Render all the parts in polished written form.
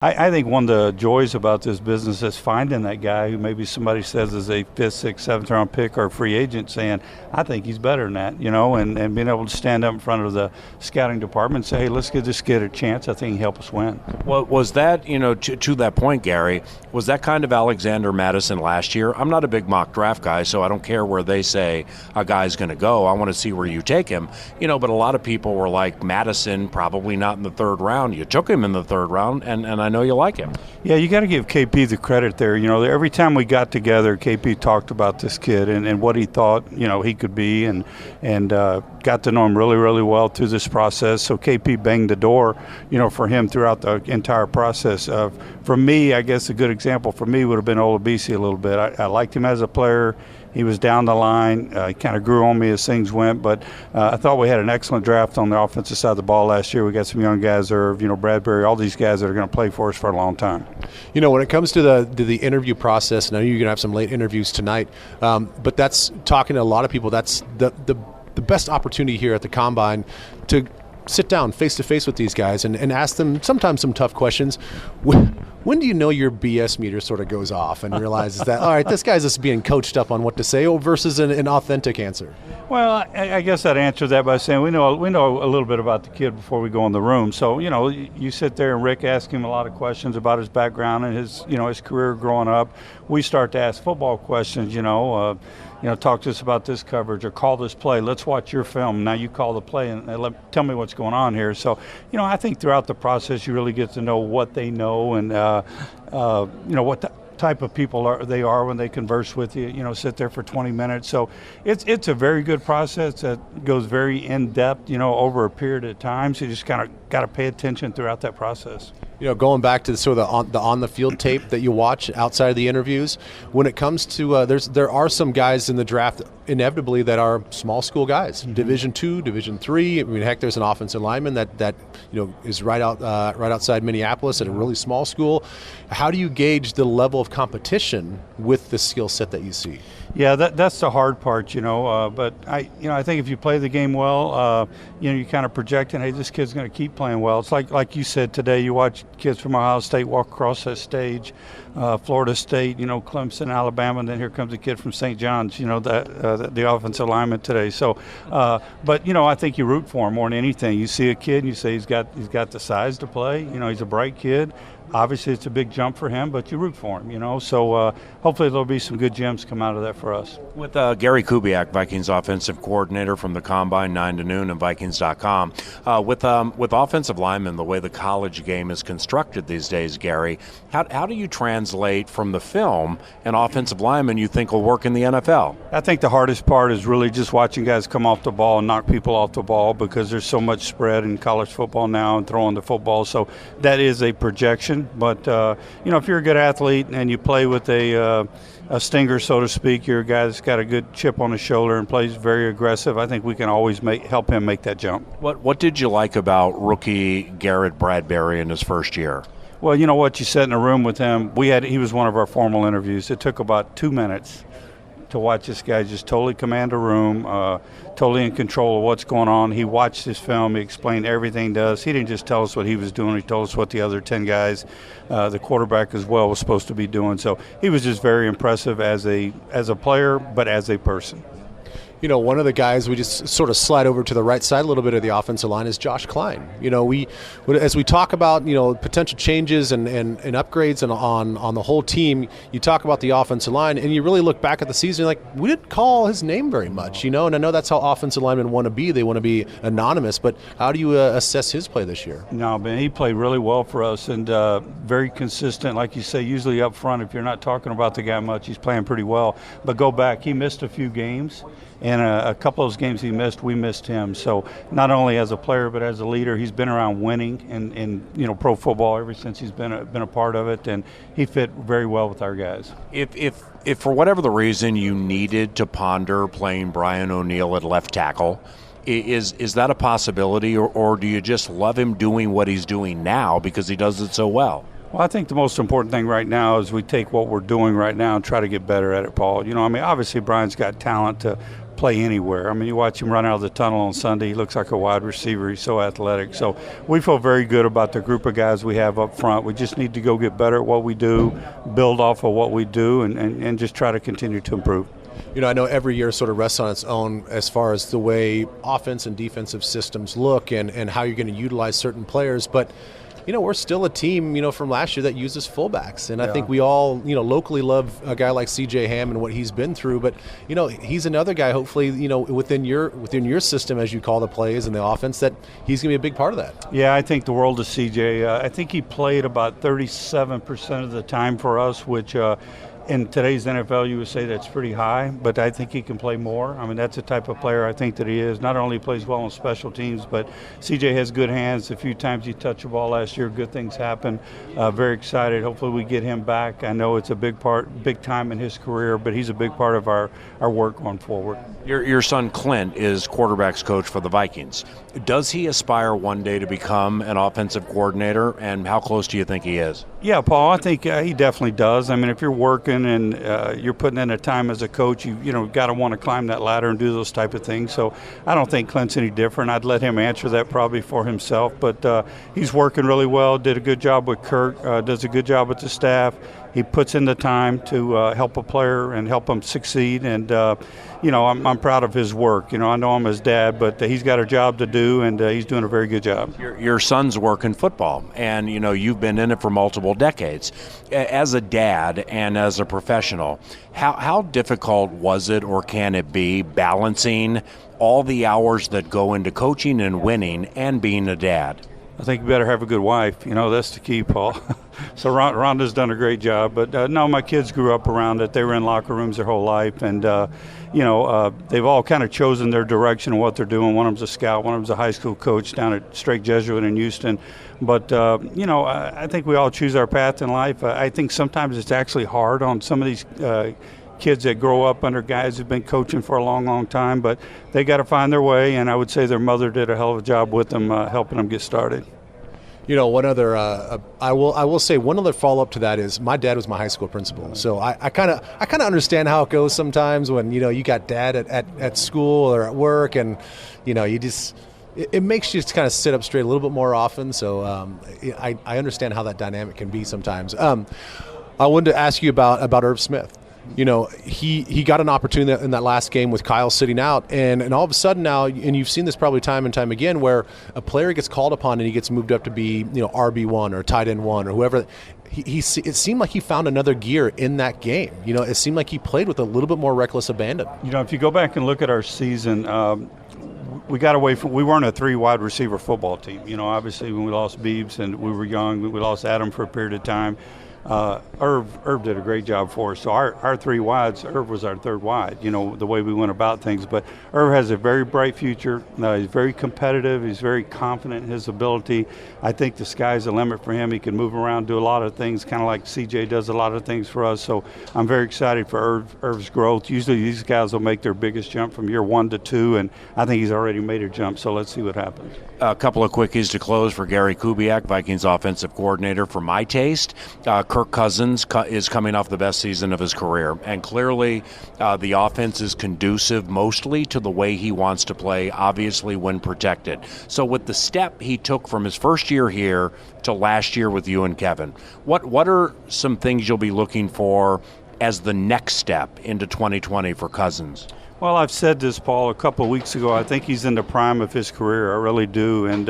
I think one of the joys about this business is finding that guy who maybe somebody says is a fifth, sixth, seventh round pick or a free agent, saying, I think he's better than that, and being able to stand up in front of the scouting department and say, hey, let's give this kid a chance. I think he can help us win. Well, was that, to that point, Gary, was that kind of Alexander Mattison last year? I'm not a big mock draft guy, so I don't care where they say a guy's going to go. I want to see where you take him. But a lot of people were like, Mattison, probably not in the third round. You took him in the third round, and I know you like him. Yeah, you got to give KP the credit there. Every time we got together, KP talked about this kid and what he thought, he could be, and got to know him really, really well through this process. So KP banged the door, for him throughout the entire process. For me, I guess a good example for me would have been Olabisi a little bit. I liked him as a player. He was down the line. He kind of grew on me as things went, but I thought we had an excellent draft on the offensive side of the ball last year. We got some young guys, Irv, Bradbury, all these guys that are going to play for us for a long time. When it comes to the interview process, and I know you're going to have some late interviews tonight, but that's talking to a lot of people. That's the best opportunity here at the Combine to sit down face-to-face with these guys and ask them sometimes some tough questions. When do you know your BS meter sort of goes off and realizes that, all right, this guy's just being coached up on what to say versus an authentic answer? Well, I guess I'd answer that by saying we know a little bit about the kid before we go in the room. So, you sit there and Rick asks him a lot of questions about his background and his career growing up. We start to ask football questions, talk to us about this coverage or call this play. Let's watch your film. Now you call the play and tell me what's going on here. So, I think throughout the process you really get to know what they know and, what type of people they are when they converse with you, sit there for 20 minutes. So it's a very good process that goes very in-depth, over a period of time. So you just kind of got to pay attention throughout that process. Going back to sort of the on-the-field tape that you watch outside of the interviews, when it comes to there are some guys in the draft inevitably that are small school guys, mm-hmm. Division II, Division III. I mean, heck, there's an offensive lineman that is right outside Minneapolis at a really small school. How do you gauge the level of competition with the skill set that you see? Yeah, that's the hard part, but I think if you play the game well, you're kind of projecting, hey, this kid's going to keep playing well. It's like you said today, you watch kids from Ohio State walk across that stage, Florida State, Clemson, Alabama, and then here comes a kid from St. John's, the offensive lineman today. So, but I think you root for him more than anything. You see a kid and you say he's got the size to play. He's a bright kid. Obviously, it's a big jump for him, but you root for him, So hopefully there'll be some good gems come out of that for us. With Gary Kubiak, Vikings offensive coordinator from the Combine, 9 to noon, and Vikings.com. With offensive linemen, the way the college game is constructed these days, Gary, how do you translate from the film an offensive lineman you think will work in the NFL? I think the hardest part is really just watching guys come off the ball and knock people off the ball because there's so much spread in college football now and throwing the football. So that is a projection. But, if you're a good athlete and you play with a stinger, so to speak, you're a guy that's got a good chip on his shoulder and plays very aggressive, I think we can always help him make that jump. What did you like about rookie Garrett Bradbury in his first year? Well, you know what? You sat in a room with him. He was one of our formal interviews. It took about 2 minutes to watch this guy just totally command a room, totally in control of what's going on. He watched his film. He explained everything to us. He didn't just tell us what he was doing. He told us what the other 10 guys, the quarterback as well, was supposed to be doing. So he was just very impressive as a player, but as a person. One of the guys we just sort of slide over to the right side a little bit of the offensive line is Josh Klein. As we talk about, potential changes and upgrades and on the whole team, you talk about the offensive line and you really look back at the season, like, we didn't call his name very much, and I know that's how offensive linemen want to be. They want to be anonymous, but how do you assess his play this year? No, man, he played really well for us and very consistent. Like you say, usually up front, if you're not talking about the guy much, he's playing pretty well. But go back, he missed a few games. And a couple of those games he missed, we missed him. So not only as a player but as a leader, he's been around winning in pro football ever since he's been a part of it, and he fit very well with our guys. If for whatever the reason you needed to ponder playing Brian O'Neill at left tackle, is that a possibility, or do you just love him doing what he's doing now because he does it so well? Well, I think the most important thing right now is we take what we're doing right now and try to get better at it, Paul. Obviously Brian's got talent to play anywhere. I mean, you watch him run out of the tunnel on Sunday, he looks like a wide receiver. He's so athletic. So we feel very good about the group of guys we have up front. We just need to go get better at what we do, build off of what we do, and just try to continue to improve. You know, I know every year sort of rests on its own as far as the way offense and defensive systems look and how you're going to utilize certain players, but you know, we're still a team, you know, from last year that uses fullbacks. And I think we all, you know, locally love a guy like C.J. Ham and what he's been through. But, you know, he's another guy, hopefully, you know, within your system, as you call the plays and the offense, that he's going to be a big part of that. Yeah, I think the world of C.J. I think he played about 37% of the time for us, which in today's NFL, you would say that's pretty high, but I think he can play more. I mean, that's the type of player I think that he is. Not only plays well on special teams, but CJ has good hands. A few times he touched the ball last year, good things happen. Very excited. Hopefully we get him back. I know it's a big time in his career, but he's a big part of our work going forward. Your son Clint is quarterback's coach for the Vikings. Does he aspire one day to become an offensive coordinator, and how close do you think he is? Yeah, Paul, I think he definitely does. I mean, if you're working and you're putting in a time as a coach, you got to want to climb that ladder and do those type of things. So I don't think Clint's any different. I'd let him answer that probably for himself. But he's working really well, did a good job with Kirk, does a good job with the staff. He puts in the time to help a player and help him succeed. And, I'm proud of his work. I know I'm his dad, but he's got a job to do, and he's doing a very good job. Your son's working football, and, you've been in it for multiple decades. As a dad and as a professional, how difficult was it or can it be balancing all the hours that go into coaching and winning and being a dad? I think you better have a good wife. That's the key, Paul. So Rhonda's done a great job. But, no, my kids grew up around it. They were in locker rooms their whole life. And, they've all kind of chosen their direction and what they're doing. One of them's a scout. One of them's a high school coach down at Strake Jesuit in Houston. But, I think we all choose our path in life. I think sometimes it's actually hard on some of these kids that grow up under guys who've been coaching for a long, long time, but they got to find their way, and I would say their mother did a hell of a job with them, helping them get started. One other, I will say one other follow up to that is my dad was my high school principal, so I kind of understand how it goes sometimes when you got dad at school or at work, and you just it makes you just kind of sit up straight a little bit more often. So I understand how that dynamic can be sometimes. I wanted to ask you about Irv Smith. He got an opportunity in that last game with Kyle sitting out, and all of a sudden now, and you've seen this probably time and time again, where a player gets called upon and he gets moved up to be RB1 or tight end 1 or whoever. It seemed like he found another gear in that game. It seemed like he played with a little bit more reckless abandon. If you go back and look at our season, we got away from. We weren't a 3 wide receiver football team. Obviously when we lost Beebs and we were young, we lost Adam for a period of time. Irv did a great job for us. So our 3 wides, Irv was our 3rd wide, the way we went about things. But Irv has a very bright future. He's very competitive. He's very confident in his ability. I think the sky's the limit for him. He can move around, do a lot of things, kind of like CJ does a lot of things for us. So I'm very excited for Irv's growth. Usually these guys will make their biggest jump from year 1 to 2, and I think he's already made a jump. So let's see what happens. A couple of quickies to close for Gary Kubiak, Vikings offensive coordinator. For my taste, Kirk Cousins is coming off the best season of his career, and clearly the offense is conducive mostly to the way he wants to play, obviously when protected. So with the step he took from his first year here to last year with you and Kevin, what are some things you'll be looking for as the next step into 2020 for Cousins? Well, I've said this, Paul, a couple of weeks ago. I think he's in the prime of his career. I really do. And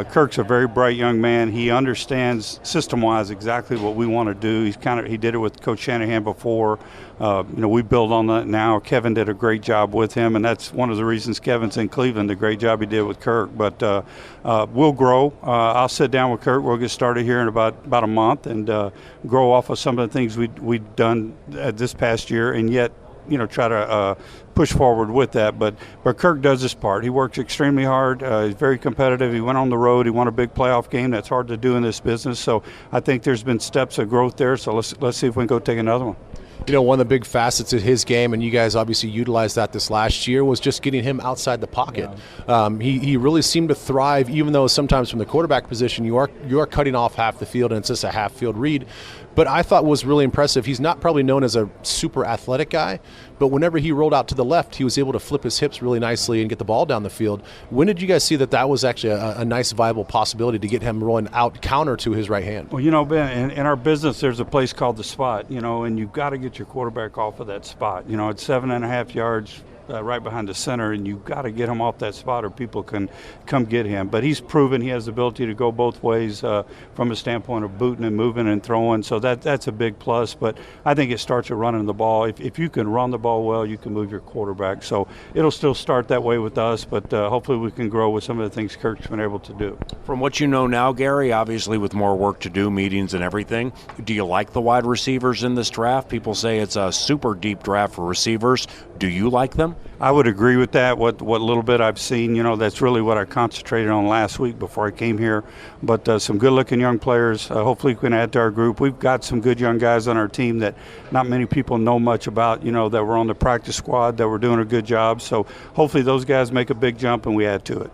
Kirk's a very bright young man. He understands system-wise exactly what we want to do. He did it with Coach Shanahan before. We build on that now. Kevin did a great job with him, and that's one of the reasons Kevin's in Cleveland, the great job he did with Kirk. But we'll grow. I'll sit down with Kirk. We'll get started here in about a month and grow off of some of the things we've done this past year, and yet try to push forward with that. But Kirk does his part. He works extremely hard. He's very competitive. He went on the road. He won a big playoff game. That's hard to do in this business. So I think there's been steps of growth there. So let's see if we can go take another one. one of the big facets of his game, and you guys obviously utilized that this last year, was just getting him outside the pocket. Yeah. He really seemed to thrive, even though sometimes from the quarterback position you are cutting off half the field and it's just a half field read. But I thought was really impressive. He's not probably known as a super athletic guy, but whenever he rolled out to the left, he was able to flip his hips really nicely and get the ball down the field. When did you guys see that was actually a nice, viable possibility to get him rolling out counter to his right hand? Well, Ben, in our business, there's a place called the spot, and you've got to get your quarterback off of that spot. It's 7.5 yards right behind the center, and you've got to get him off that spot or people can come get him. But he's proven he has the ability to go both ways from a standpoint of booting and moving and throwing, so that's a big plus. But I think it starts with running the ball. If you can run the ball well, you can move your quarterback. So it'll still start that way with us, but hopefully we can grow with some of the things Kirk's been able to do. From what you know now, Gary, obviously with more work to do, meetings and everything, do you like the wide receivers in this draft? People say it's a super deep draft for receivers. Do you like them? I would agree with that. What little bit I've seen, that's really what I concentrated on last week before I came here. But some good-looking young players. Hopefully we can add to our group. We've got some good young guys on our team that not many people know much about, that we're on the practice squad, that we're doing a good job. So hopefully those guys make a big jump and we add to it.